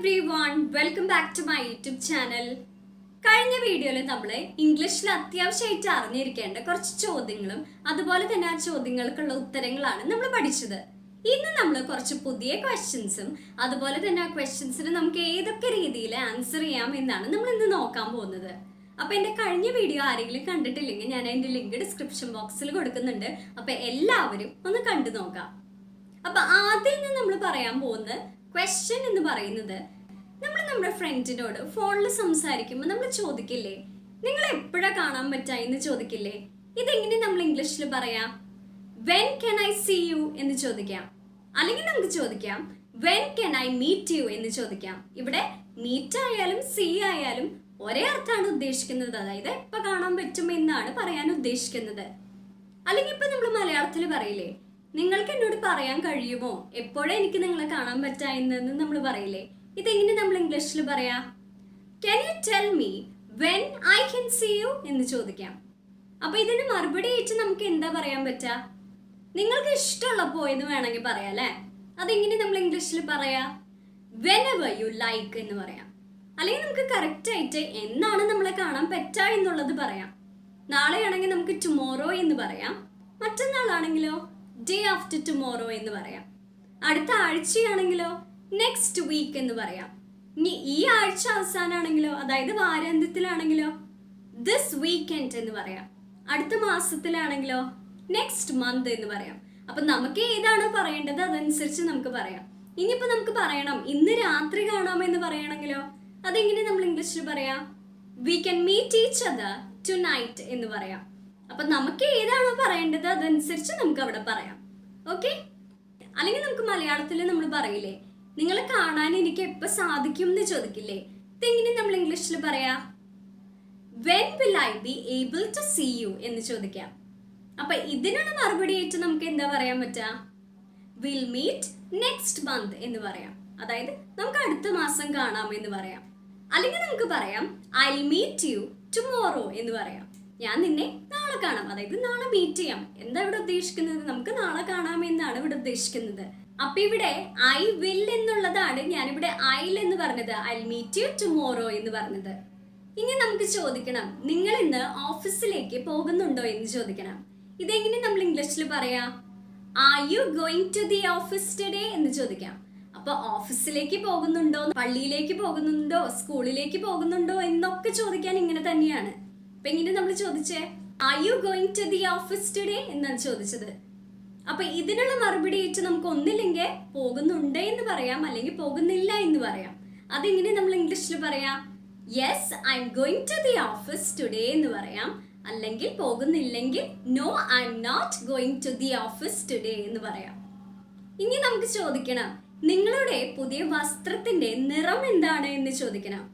everyone, welcome back to my YouTube channel. കഴിഞ്ഞ വീഡിയോയിൽ നമ്മൾ ഇംഗ്ലീഷിൽ അത്യാവശ്യമായിട്ട് അറിഞ്ഞിരിക്കേണ്ട കുറച്ച് ചോദ്യങ്ങളും അതുപോലെ തന്നെ ആ ചോദ്യങ്ങൾക്കുള്ള ഉത്തരങ്ങളാണ് നമ്മൾ പഠിച്ചത്. ഇന്ന് നമ്മൾ കുറച്ച് പുതിയ ക്വസ്റ്റ്യൻസും അതുപോലെ തന്നെ ആ ക്വസ്റ്റ്യൻസിന് നമുക്ക് ഏതൊക്കെ രീതിയിൽ ആൻസർ ചെയ്യാം എന്നാണ് നമ്മൾ ഇന്ന് നോക്കാൻ പോകുന്നത്. അപ്പോൾ എൻ്റെ കഴിഞ്ഞ വീഡിയോ ആരെങ്കിലും കണ്ടിട്ടില്ലെങ്കിൽ ഞാൻ അതിൻ്റെ ലിങ്ക് ഡിസ്ക്രിപ്ഷൻ ബോക്സിൽ കൊടുക്കുന്നുണ്ട്. അപ്പോൾ എല്ലാവരും ഒന്ന് കണ്ടു നോക്കാം. അപ്പോൾ ആദ്യം നമ്മൾ പറയാൻ പോകുന്ന ക്വസ്റ്റ്യൻ എന്ന് പറയുന്നത്, നമ്മൾ നമ്മുടെ ഫ്രണ്ടിനോട് ഫോണിൽ സംസാരിക്കുമ്പോൾ നമ്മൾ ചോദിക്കില്ലേ, നിങ്ങൾ എപ്പോഴാ കാണാൻ പറ്റുക എന്ന് ചോദിക്കില്ലേ? ഇതെങ്ങനെ നമ്മൾ ഇംഗ്ലീഷിൽ പറയാം? When can I see you എന്ന് ചോദിക്കാം. അല്ലെങ്കിൽ നമുക്ക് ചോദിക്കാം when can I meet you എന്ന് ചോദിക്കാം. ഇവിടെ മീറ്റ് ആയാലും സീ ആയാലും ഒരേ അർത്ഥമാണ് ഉദ്ദേശിക്കുന്നത്, അതായത് എപ്പോൾ കാണാൻ പറ്റും എന്നാണ് പറയാൻ ഉദ്ദേശിക്കുന്നത്. അല്ലെങ്കിൽ ഇപ്പം നമ്മൾ മലയാളത്തിൽ പറയില്ലേ, നിങ്ങൾക്ക് എന്നോട് പറയാൻ കഴിയുമോ എപ്പോഴേ എനിക്ക് നിങ്ങളെ കാണാൻ പറ്റാ എന്ന് നമ്മൾ പറയില്ലേ? ഇതെങ്ങനെ നമ്മൾ ഇംഗ്ലീഷിൽ പറയാ? Can you tell me when I can see you എന്ന് ചോദിക്കാം. അപ്പൊ ഇതിന് മറുപടി ആയിട്ട് നമുക്ക് എന്താ പറയാൻ പറ്റാ? നിങ്ങൾക്ക് ഇഷ്ടമുള്ളപ്പോ എന്ന് വേണമെങ്കിൽ പറയാം അല്ലെ. അതെങ്ങനെ നമ്മൾ ഇംഗ്ലീഷിൽ പറയാ? വെനെവർ യു ലൈക്ക് എന്ന് പറയാം. അല്ലെങ്കിൽ നമുക്ക് കറക്റ്റ് ആയിട്ട് എന്നാണ് നമ്മളെ കാണാൻ പറ്റാ എന്നുള്ളത് പറയാം. നാളെയാണെങ്കിൽ നമുക്ക് ടുമോറോ എന്ന് പറയാം. മറ്റന്നാളാണെങ്കിലോ ഡേ ആഫ്റ്റർ ടുമോറോ എന്ന് പറയാം. അടുത്ത ആഴ്ചയാണെങ്കിലോ നെക്സ്റ്റ് വീക്ക് എന്ന് പറയാം. ഇനി ഈ ആഴ്ച അവസാനമാണെങ്കിലോ, അതായത് വാരാന്ത്യത്തിലാണെങ്കിലോ ദിസ് വീക്കെൻഡ് എന്ന് പറയാം. അടുത്ത മാസത്തിലാണെങ്കിലോ നെക്സ്റ്റ് മന്ത് എന്ന് പറയാം. അപ്പൊ നമുക്ക് ഏതാണോ പറയേണ്ടത് അതനുസരിച്ച് നമുക്ക് പറയാം. ഇനിയിപ്പോ നമുക്ക് പറയണം ഇന്ന് രാത്രി കാണാമെന്ന് പറയണമെങ്കിലോ അതെങ്ങനെ നമ്മൾ ഇംഗ്ലീഷിൽ പറയാം? We can meet each other tonight എന്ന് പറയാം. അപ്പൊ നമുക്ക് ഏതാണോ പറയേണ്ടത് അതനുസരിച്ച് നമുക്ക് അവിടെ പറയാം. ഓക്കെ? അല്ലെങ്കിൽ നമുക്ക് മലയാളത്തിൽ നമ്മൾ പറയില്ലേ, നിങ്ങളെ കാണാൻ എനിക്ക് എപ്പോൾ സാധിക്കും എന്ന് ചോദിക്കില്ലേ? ഇതെങ്ങനെ നമ്മൾ ഇംഗ്ലീഷിൽ പറയാ? When will I be able to see you എന്ന് ചോദിക്കാം. അപ്പൊ ഇതിനുള്ള മറുപടി ആയിട്ട് നമുക്ക് എന്താ പറയാൻ പറ്റുക? വിൽ മീറ്റ് നെക്സ്റ്റ് മന്ത് എന്ന് പറയാം. അതായത് നമുക്ക് അടുത്ത മാസം കാണാം എന്ന് പറയാം. അല്ലെങ്കിൽ നമുക്ക് പറയാം ഐ മീറ്റ് യു ടുമോറോ എന്ന് പറയാം. ഞാൻ നിന്നെ നാളെ കാണാം, അതായത് നാളെ മീറ്റ് ചെയ്യാം. എന്താ ഇവിടെ ഉദ്ദേശിക്കുന്നത്? നമുക്ക് നാളെ കാണാം എന്നാണ് ഇവിടെ ഉദ്ദേശിക്കുന്നത്. അപ്പൊ ഇവിടെ ഐ വിൽ എന്നുള്ളതാണ് ഞാനിവിടെ ഐൽ എന്ന് പറഞ്ഞത്, ഐ മീറ്റ് യു ടുമോറോ എന്ന് പറഞ്ഞത്. ഇനി നമുക്ക് ചോദിക്കണം, നിങ്ങൾ ഇന്ന് ഓഫീസിലേക്ക് പോകുന്നുണ്ടോ എന്ന് ചോദിക്കണം. ഇതെങ്ങനെ നമ്മൾ ഇംഗ്ലീഷിൽ പറയാ? Are you going to the office today എന്ന് ചോദിക്കാം. അപ്പൊ ഓഫീസിലേക്ക് പോകുന്നുണ്ടോ, പള്ളിയിലേക്ക് പോകുന്നുണ്ടോ, സ്കൂളിലേക്ക് പോകുന്നുണ്ടോ എന്നൊക്കെ ചോദിക്കാൻ ഇങ്ങനെ തന്നെയാണ്. അപ്പൊ ഇങ്ങനെ നമ്മൾ ചോദിച്ചേ are you going to the office today എന്നാണ് ചോദിച്ചത്. അപ്പൊ ഇതിനുള്ള മറുപടി ആയിട്ട് നമുക്ക് ഒന്നില്ലെങ്കിൽ പോകുന്നുണ്ട് എന്ന് പറയാം, അല്ലെങ്കിൽ പോകുന്നില്ല എന്ന് പറയാം. അതെങ്ങനെ നമ്മൾ ഇംഗ്ലീഷിൽ പറയാം? Yes I am going to the office today എന്ന് പറയാം. അല്ലെങ്കിൽ പോകുന്നില്ലെങ്കിൽ no I am not going to the office today എന്ന് പറയാം. ഇനി നമുക്ക് ചോദിക്കണം, നിങ്ങളുടെ പുതിയ വസ്ത്രത്തിന്റെ നിറം എന്താണ് എന്ന് ചോദിക്കണം.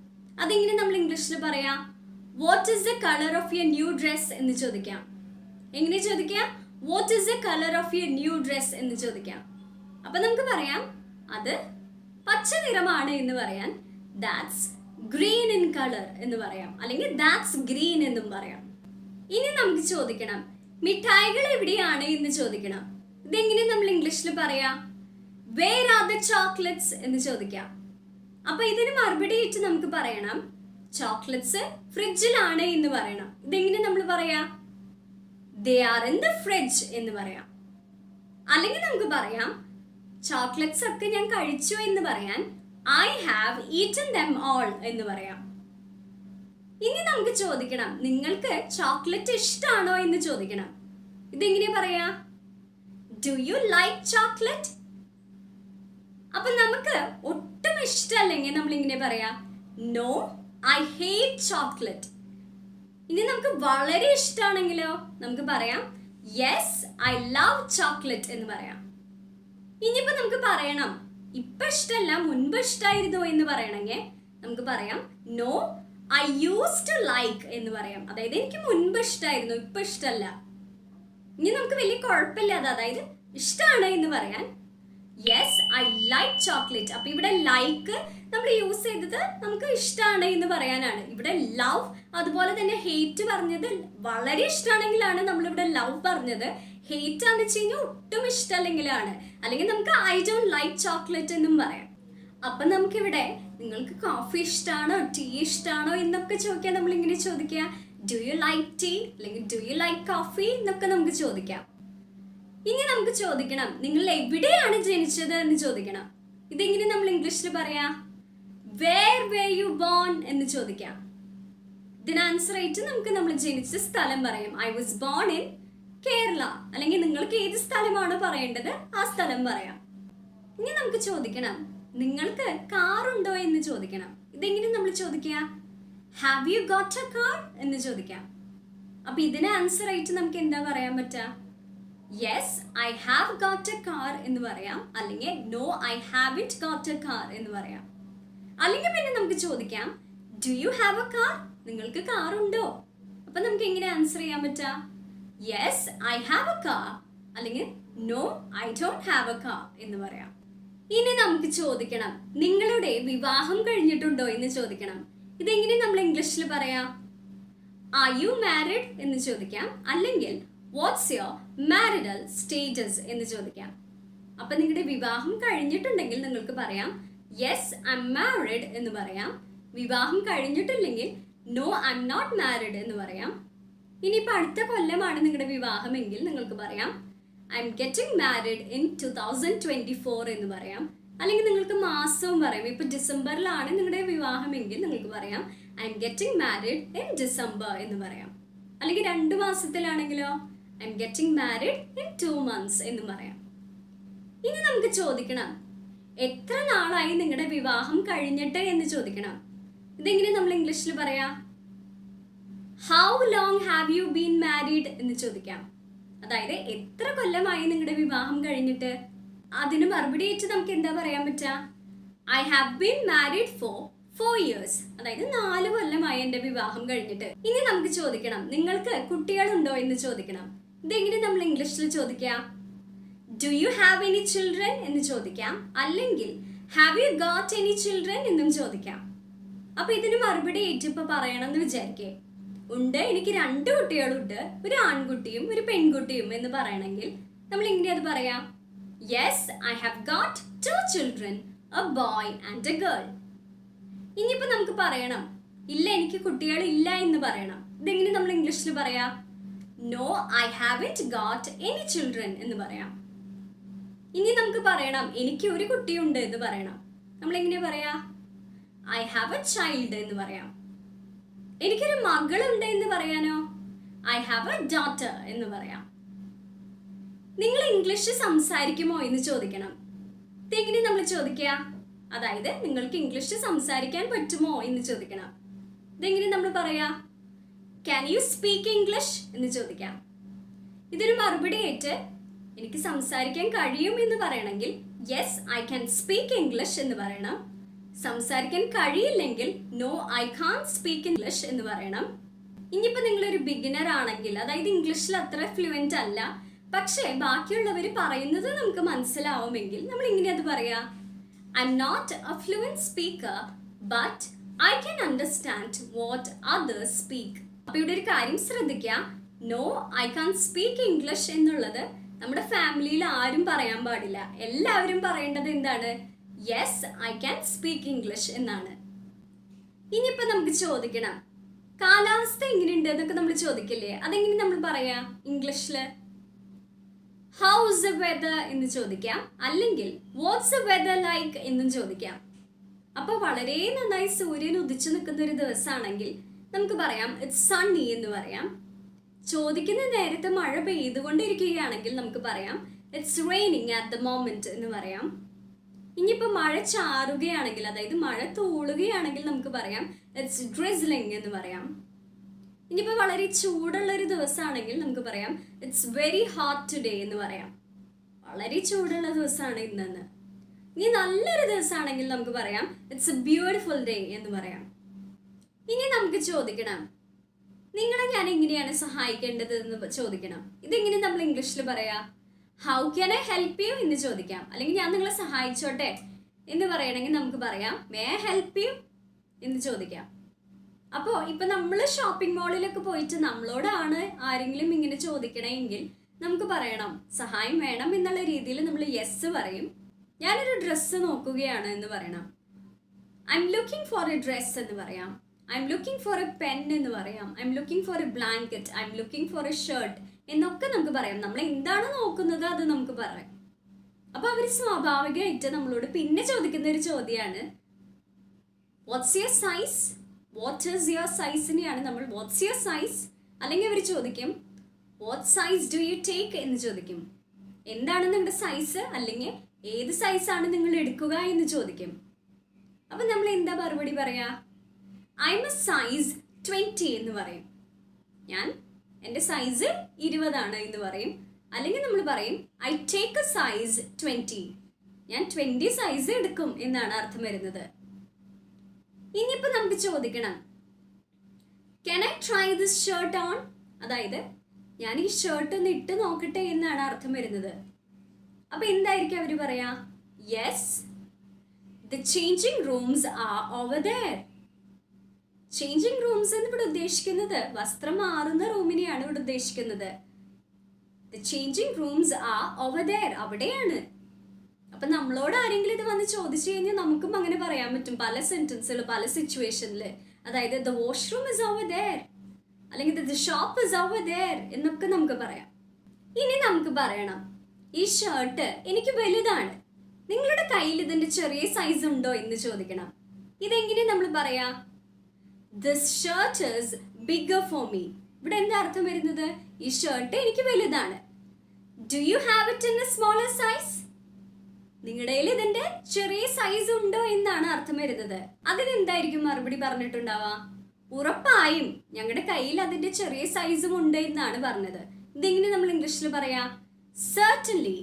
അതെങ്ങനെ നമ്മൾ ഇംഗ്ലീഷിൽ പറയാം? What is the colour of your new dress എന്ന് ചോദിക്കാം. എങ്ങനെ ചോദിക്കാം? What is the colour of your new dress എന്ന് ചോദിക്കാം. അപ്പൊ നമുക്ക് പറയാം അത് പച്ച നിറമാണ് എന്ന് പറയാൻ ദാറ്റ്സ് ഗ്രീൻ ഇൻ കളർ എന്ന് പറയാം. അല്ലെങ്കിൽ ദാറ്റ്സ് ഗ്രീൻ എന്നും പറയാം. ഇനി നമുക്ക് ചോദിക്കണം, മിഠായികൾ എവിടെയാണ് എന്ന് ചോദിക്കണം. ഇതെങ്ങനെ നമ്മൾ ഇംഗ്ലീഷിൽ പറയാം? വേർ ആർ ദ ചോക്ലേറ്റ്സ് എന്ന് ചോദിക്കാം. അപ്പൊ ഇതിന് മറുപടി ആയിട്ട് നമുക്ക് പറയണം ചോക്ലേറ്റ്സ് ഫ്രിഡ്ജിലാണ് എന്ന് പറയണം. ഇതെങ്ങനെ നമ്മൾ പറയാ? They are in the fridge എന്ന് പറയാം. അല്ലെങ്കിൽ നമുക്ക് പറയാം ചോക്ലേറ്റ്സ് ഒക്കെ ഞാൻ കഴിച്ചു എന്ന് പറയാൻ I have eaten them all എന്ന് പറയാം. ഇനി നമുക്ക് ചോദിക്കണം, നിങ്ങൾക്ക് ചോക്ലേറ്റ് ഇഷ്ടമാണോ എന്ന് ചോദിക്കണം. ഇതെങ്ങനെ പറയാ? Do you like chocolate? അപ്പൊ നമുക്ക് ഒട്ടും ഇഷ്ടമല്ലെങ്കിൽ നമ്മൾ ഇങ്ങനെ പറയാ നോ ഐ ഹേറ്റ് ചോക്ലേറ്റ്. ഇനി നമുക്ക് വളരെ ഇഷ്ടമാണെങ്കിലോ നമുക്ക് പറയാം യെസ് ഐ ലവ് ചോക്ലേറ്റ് എന്ന് പറയാം. ഇനിയിപ്പോ നമുക്ക് പറയണം ഇപ്പൊ ഇഷ്ടമല്ല മുൻപ് ഇഷ്ടമായിരുന്നോ എന്ന് പറയണമെങ്കിൽ നമുക്ക് പറയാം no I use to like എന്ന് പറയാം. അതായത് എനിക്ക് മുൻപ് ഇഷ്ടമായിരുന്നു, ഇപ്പൊ ഇഷ്ടമല്ല. ഇനി നമുക്ക് വലിയ കുഴപ്പമില്ലാതെ, അതായത് ഇഷ്ടമാണ് എന്ന് പറയാൻ യെസ് ഐ ലൈക്ക് ചോക്ലേറ്റ്. അപ്പൊ ഇവിടെ ലൈക്ക് നമ്മൾ യൂസ് ചെയ്തത് നമുക്ക് ഇഷ്ടമാണ് എന്ന് പറയാനാണ്. ഇവിടെ ലവ് അതുപോലെ തന്നെ ഹേറ്റ് പറഞ്ഞത് വളരെ ഇഷ്ടമാണെങ്കിലാണ് നമ്മളിവിടെ ലവ് പറഞ്ഞത്. ഹേറ്റ് ആണെന്ന് വെച്ച് കഴിഞ്ഞാൽ ഒട്ടും ഇഷ്ടമല്ലെങ്കിലാണ്. അല്ലെങ്കിൽ നമുക്ക് ഐ ഡോണ്ട് ലൈക്ക് ചോക്ലേറ്റ് എന്നും പറയാം. അപ്പൊ നമുക്കിവിടെ നിങ്ങൾക്ക് കോഫി ഇഷ്ടമാണോ ടീ ഇഷ്ടമാണോ എന്നൊക്കെ ചോദിക്കാൻ നമ്മൾ ഇങ്ങനെ ചോദിക്കുക, ഡു യു ലൈക്ക് ടീ അല്ലെങ്കിൽ ഡു യു ലൈക്ക് കോഫി എന്നൊക്കെ നമുക്ക് ചോദിക്കാം. ഇനി നമുക്ക് ചോദിക്കണം നിങ്ങൾ എവിടെയാണ് ജനിച്ചത് എന്ന് ചോദിക്കണം. ഇതെങ്ങനെ നമ്മൾ ഇംഗ്ലീഷിൽ പറയാ? വേർ were you born എന്ന് ചോദിക്കാം. ഇതിന് ആൻസർ ആയിട്ട് നമുക്ക് നമ്മൾ ജനിച്ച സ്ഥലം പറയാം. I was born in Kerala. അല്ലെങ്കിൽ നിങ്ങൾക്ക് ഏത് സ്ഥലമാണോ പറയേണ്ടത് ആ സ്ഥലം പറയാം. ഇനി നമുക്ക് ചോദിക്കണം നിങ്ങൾക്ക് കാർ ഉണ്ടോ എന്ന് ചോദിക്കണം. ഇതെങ്ങനെ നമ്മൾ ചോദിക്കുക? Have you got a car എന്ന് ചോദിക്കാം. അപ്പൊ ഇതിന് ആൻസർ ആയിട്ട് നമുക്ക് എന്താ പറയാൻ പറ്റുക? Yes I have got a car എന്ന് പറയാം, അല്ലെങ്കിൽ no I haven't got a car എന്ന് പറയാം. അല്ലെങ്കിൽ പിന്നെ നമുക്ക് ചോദിക്കാം do you have a car? നിങ്ങൾക്ക് കാർ ഉണ്ടോ? അപ്പൊ നമുക്ക് എങ്ങനെ ആൻസർ ചെയ്യാൻ പറ്റുക? Yes I have a car, അല്ലെങ്കിൽ no I don't have a car എന്ന് പറയാം. ഇനി നമുക്ക് ചോദിക്കണം നിങ്ങളുടെ വിവാഹം കഴിഞ്ഞിട്ടുണ്ടോ എന്ന് ചോദിക്കണം. ഇതെങ്ങനെ നമ്മൾ ഇംഗ്ലീഷിൽ പറയാം? ആർ യു മാരിഡ് എന്ന് ചോദിക്കാം, അല്ലെങ്കിൽ വാട്ട്സ് യുവർ മാരിഡൽ സ്റ്റേറ്റസ് എന്ന് ചോദിക്കാം. അപ്പൊ നിങ്ങളുടെ വിവാഹം കഴിഞ്ഞിട്ടുണ്ടെങ്കിൽ നിങ്ങൾക്ക് പറയാം യെസ് ഐ എം മാരിഡ് എന്ന് പറയാം. വിവാഹം കഴിഞ്ഞിട്ടില്ലെങ്കിൽ no I am not married എന്ന് പറയാം. ഇനിയിപ്പോൾ അടുത്ത കൊല്ലമാണ് നിങ്ങളുടെ വിവാഹമെങ്കിൽ നിങ്ങൾക്ക് പറയാം I am getting married in 2024 എന്ന് പറയാം. അല്ലെങ്കിൽ നിങ്ങൾക്ക് മാസവും പറയാം. ഇപ്പൊ ഡിസംബറിലാണ് നിങ്ങളുടെ വിവാഹമെങ്കിൽ നിങ്ങൾക്ക് പറയാം I am getting married in December എന്ന് പറയാം. അല്ലെങ്കിൽ 2 മാസത്തിലാണെങ്കിലോ I am getting married in 2 months എന്ന് പറയാം. ഇനി നമുക്ക് ചോദിക്കണം എത്ര നാളായി നിങ്ങളുടെ വിവാഹം കഴിഞ്ഞിട്ട് എന്ന് ചോദിക്കണം. ഇതെങ്ങനെ നമ്മൾ ഇംഗ്ലീഷിൽ പറയാ? How long have you been married എന്ന് ചോദിക്കാം. അതായത് എത്ര കൊല്ലമായി നിങ്ങളുടെ വിവാഹം കഴിഞ്ഞിട്ട്? അതിന് മറുപടി ആയിട്ട് നമുക്ക് എന്താ പറയാൻ പറ്റുക? I have been married four 4 years. അതായത് 4 കൊല്ലമായി എൻ്റെ വിവാഹം കഴിഞ്ഞിട്ട്. ഇനി നമുക്ക് ചോദിക്കണം നിങ്ങൾക്ക് കുട്ടികളുണ്ടോ എന്ന് ചോദിക്കണം. ഇതെങ്ങനെ നമ്മൾ ഇംഗ്ലീഷിൽ ചോദിക്കാം? Do you have any children എന്ന് ചോദിക്കാം, അല്ലെങ്കിൽ have you got any children എന്നും ചോദിക്കാം. അപ്പൊ ഇതിന് മറുപടി ആയിട്ട് ഇപ്പൊ പറയണമെന്ന് വിചാരിക്കേ, ഉണ്ട് എനിക്ക് 2 കുട്ടികളുണ്ട്, ഒരു ആൺകുട്ടിയും ഒരു പെൺകുട്ടിയും എന്ന് പറയണമെങ്കിൽ നമ്മൾ എങ്ങനെ അത് പറയാം? Yes I have got 2 children, A boy and A girl. ഇനിയിപ്പോ നമുക്ക് പറയണം ഇല്ല എനിക്ക് കുട്ടികളില്ല എന്ന് പറയണം. ഇതെങ്ങനെ നമ്മൾ ഇംഗ്ലീഷിൽ പറയാ? No I haven't got any children എന്ന് പറയാം. ഇനി നമുക്ക് പറയണം എനിക്ക് ഒരു കുട്ടിയുണ്ട് എന്ന് പറയണം. നമ്മൾ എങ്ങനെ പറയാ? ഐ ഹാവ് എ ചൈൽഡ് എന്ന് പറയാം. എനിക്കൊരു മകളുണ്ട് എന്ന് പറയാനോ? ഐ ഹാവ് എ ഡോട്ടർ എന്ന് പറയാം. നിങ്ങൾ ഇംഗ്ലീഷ് സംസാരിക്കുമോ എന്ന് ചോദിക്കണം. ഇതെങ്ങനെ നമ്മൾ ചോദിക്കുക? അതായത് നിങ്ങൾക്ക് ഇംഗ്ലീഷ് സംസാരിക്കാൻ പറ്റുമോ എന്ന് ചോദിക്കണം. ഇതെങ്ങനെ നമ്മൾ പറയാ? ക്യാൻ യു സ്പീക്ക് ഇംഗ്ലീഷ് എന്ന് ചോദിക്കാം. ഇതൊരു മറുപടി ആയിട്ട് എനിക്ക് സംസാരിക്കാൻ കഴിയും എന്ന് പറയണമെങ്കിൽ yes I can speak English എന്ന് പറയണം. സംസാരിക്കാൻ കഴിയില്ലെങ്കിൽ no I can speak English എന്ന് പറയണം. ഇനിയിപ്പോൾ നിങ്ങളൊരു ബിഗിനർ ആണെങ്കിൽ, അതായത് ഇംഗ്ലീഷിൽ അത്ര ഫ്ലുവൻ്റ് അല്ല, പക്ഷേ ബാക്കിയുള്ളവർ പറയുന്നത് നമുക്ക് മനസ്സിലാവുമെങ്കിൽ നമ്മൾ ഇങ്ങനെ അത് പറയാ? I am not a fluent speaker but I can understand what others speak. അപ്പോൾ ഇവിടെ ഒരു കാര്യം ശ്രദ്ധിക്കുക, no I can speak English എന്നുള്ളത് നമ്മുടെ ഫാമിലിയിൽ ആരും പറയാൻ പാടില്ല. എല്ലാവരും പറയേണ്ടത് എന്താണ്? Yes I can speak English എന്നാണ്. ഇനിയിപ്പോൾ നമുക്ക് ചോദിക്കണം കാലാവസ്ഥ എങ്ങനെയുണ്ട് എന്നൊക്കെ നമ്മൾ ചോദിക്കില്ലേ, അതെങ്ങനെ നമ്മൾ പറയാ ഇംഗ്ലീഷില്? ഹൗസ് ദ വെദർ എന്ന് ചോദിക്കാം, അല്ലെങ്കിൽ വാട്ട്സ് ദ വെദർ ലൈക്ക് എന്നും ചോദിക്കാം. അപ്പോൾ വളരെ നന്നായി സൂര്യൻ ഉദിച്ചു നിൽക്കുന്ന ഒരു ദിവസമാണെങ്കിൽ നമുക്ക് പറയാം ഇറ്റ്സ് സണ്ണി എന്ന് പറയാം. ചോദിക്കുന്ന നേരത്തെ മഴ പെയ്തുകൊണ്ടിരിക്കുകയാണെങ്കിൽ നമുക്ക് പറയാം it's raining at the moment എന്ന് പറയാം. ഇനിയിപ്പോൾ മഴ ചാറുകയാണെങ്കിൽ, അതായത് മഴ തൂളുകയാണെങ്കിൽ നമുക്ക് പറയാം ഇറ്റ്സ് ഡ്രിസ്ലിംഗ് എന്ന് പറയാം. ഇനിയിപ്പോൾ വളരെ ചൂടുള്ള ഒരു ദിവസമാണെങ്കിൽ നമുക്ക് പറയാം ഇറ്റ്സ് വെരി ഹോട്ട് ടുഡേ എന്ന് പറയാം. വളരെ ചൂടുള്ള ദിവസമാണ് ഇന്നെന്ന്. ഇനി നല്ലൊരു ദിവസമാണെങ്കിൽ നമുക്ക് പറയാം ഇറ്റ്സ് എ ബ്യൂട്ടിഫുൾ ഡേ എന്ന് പറയാം. ഇനി നമുക്ക് ചോദിക്കണം നിങ്ങളെ ഞാൻ എങ്ങനെയാണ് സഹായിക്കേണ്ടത് എന്ന് ചോദിക്കണം. ഇതെങ്ങനെ നമ്മൾ ഇംഗ്ലീഷിൽ പറയാ? How can I help you എന്ന് ചോദിക്കാം, അല്ലെങ്കിൽ ഞാൻ നിങ്ങളെ സഹായിച്ചോട്ടെ എന്ന് പറയണമെങ്കിൽ നമുക്ക് പറയാം മേ ഐ ഹെൽപ്പ് യു എന്ന് ചോദിക്കാം. അപ്പോൾ ഇപ്പൊ നമ്മൾ ഷോപ്പിംഗ് മോളിലൊക്കെ പോയിട്ട് നമ്മളോടാണ് ആരെങ്കിലും ഇങ്ങനെ ചോദിക്കണമെങ്കിൽ നമുക്ക് പറയണം സഹായം വേണം എന്നുള്ള രീതിയിൽ നമ്മൾ യെസ് പറയും. ഞാനൊരു ഡ്രസ്സ് നോക്കുകയാണ് എന്ന് പറയണം. I am looking for A dress എന്ന് പറയാം. I am looking for A pen എന്ന് പറയാം. I am looking for A blanket. I am looking for A shirt എന്നൊക്കെ നമുക്ക് പറയാം. നമ്മൾ എന്താണ് നോക്കുന്നത് അത് നമുക്ക് പറയാം. അപ്പൊ അവർ സ്വാഭാവികമായിട്ട് നമ്മളോട് പിന്നെ ചോദിക്കുന്ന ഒരു ചോദ്യമാണ് what's your size. What is your സൈസിനെയാണ് നമ്മൾ വാട്ട്സ് യുവർ സൈസ്, അല്ലെങ്കിൽ അവർ ചോദിക്കും what size do you take എന്ന് ചോദിക്കും. എന്താണ് നിങ്ങളുടെ സൈസ്, അല്ലെങ്കിൽ ഏത് സൈസാണ് നിങ്ങൾ എടുക്കുക എന്ന് ചോദിക്കും. അപ്പൊ നമ്മൾ എന്താ മറുപടി പറയാ? ഐ എം എ സൈസ് 20 എന്ന് പറയും. എൻ്റെ സൈസ് 20 എന്ന് പറയും. അല്ലെങ്കിൽ നമ്മൾ പറയും ഐ ടേക്ക് എ സൈസ് 20. ഞാൻ 20 സൈസ് എടുക്കും എന്നാണ് അർത്ഥം വരുന്നത്. ഇനിയിപ്പോ നമുക്ക് ചോദിക്കണം can I try this shirt on, അതായത് ഞാൻ ഈ ഷർട്ട് ഒന്ന് ഇട്ട് നോക്കട്ടെ എന്നാണ് അർത്ഥം വരുന്നത്. അപ്പൊ എന്തായിരിക്കും അവര് പറയാ? Yes the changing rooms R over there. Changing rooms എന്ന് ഇവിടെ ഉദ്ദേശിക്കുന്നത് വസ്ത്രം മാറുന്ന റൂമിനെയാണ് ഇവിടെ ഉദ്ദേശിക്കുന്നത്. The changing rooms R over there, അവിടെയാണ്. അപ്പൊ നമ്മളോട് ആരെങ്കിലും ഇത് വന്ന് ചോദിച്ചു കഴിഞ്ഞാൽ നമുക്കും അങ്ങനെ പറയാൻ പറ്റും പല സെന്റൻസുകൾ പല സിറ്റുവേഷനില്. അതായത് the washroom is over there, അല്ലെങ്കിൽ the shop is over there എന്നൊക്കെ നമുക്ക് പറയാം. ഇനി നമുക്ക് പറയണം ഈ ഷർട്ട് എനിക്ക് വലുതാണ്, നിങ്ങളുടെ കയ്യിൽ ഇതിന്റെ ചെറിയ സൈസ് ഉണ്ടോ എന്ന് ചോദിക്കണം. ഇതെങ്ങനെ നമ്മൾ പറയാ? This shirt is bigger for me. ഇവിടെ എന്താ അർത്ഥം വരുന്നത്? ഈ ഷർട്ട് എനിക്ക് വലുതാണ്. Do you have it in A smaller size? നിങ്ങളുടെ കയ്യിൽ ഇതിന്റെ ചെറിയ സൈസ് ഉണ്ടോ എന്നാണ് അർത്ഥം വരുന്നത്. അതിനെന്തായിരിക്കും മറുപടി പറഞ്ഞിട്ടുണ്ടാവാ? ഉറപ്പായും ഞങ്ങളുടെ കയ്യിൽ അതിന്റെ ചെറിയ സൈസും ഉണ്ട് എന്നാണ് പറഞ്ഞത്. ഇതെങ്ങനെ നമ്മൾ ഇംഗ്ലീഷിൽ പറയാ? Certainly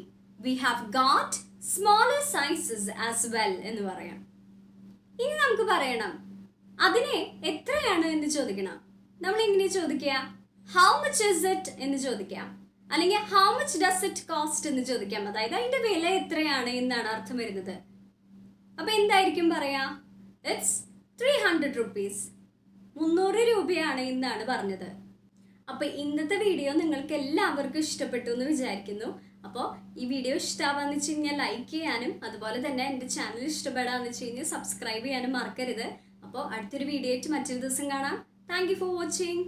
we have got smaller sizes as well എന്ന് പറയാം. ഇനി നമുക്ക് പറയണം അതിനെ എത്രയാണ് എന്ന് ചോദിക്കണം. നമ്മൾ എങ്ങനെ ചോദിക്കുക? How much is it എന്ന് ചോദിക്കാം, അല്ലെങ്കിൽ How much does it cost എന്ന് ചോദിക്കാം. അതായത് അതിന്റെ വില എത്രയാണ് എന്നാണ് അർത്ഥം വരുന്നത്. അപ്പൊ എന്തായിരിക്കും പറയാ? It's 300 rupees. 300 രൂപയാണ് എന്നാണ് പറഞ്ഞത്. അപ്പോൾ ഇന്നത്തെ വീഡിയോ നിങ്ങൾക്ക് എല്ലാവർക്കും ഇഷ്ടപ്പെട്ടു എന്ന് വിചാരിക്കുന്നു. അപ്പോൾ ഈ വീഡിയോ ഇഷ്ടമാവാന്ന് വെച്ച് കഴിഞ്ഞാൽ ലൈക്ക് ചെയ്യാനും അതുപോലെ തന്നെ എൻ്റെ ചാനൽ ഇഷ്ടപ്പെടാന്ന് വെച്ച് കഴിഞ്ഞാൽ സബ്സ്ക്രൈബ് ചെയ്യാനും മറക്കരുത്. അപ്പോൾ അടുത്തൊരു വീഡിയോ ആയിട്ട് മറ്റൊരു ദിവസം കാണാം. Thank you for watching.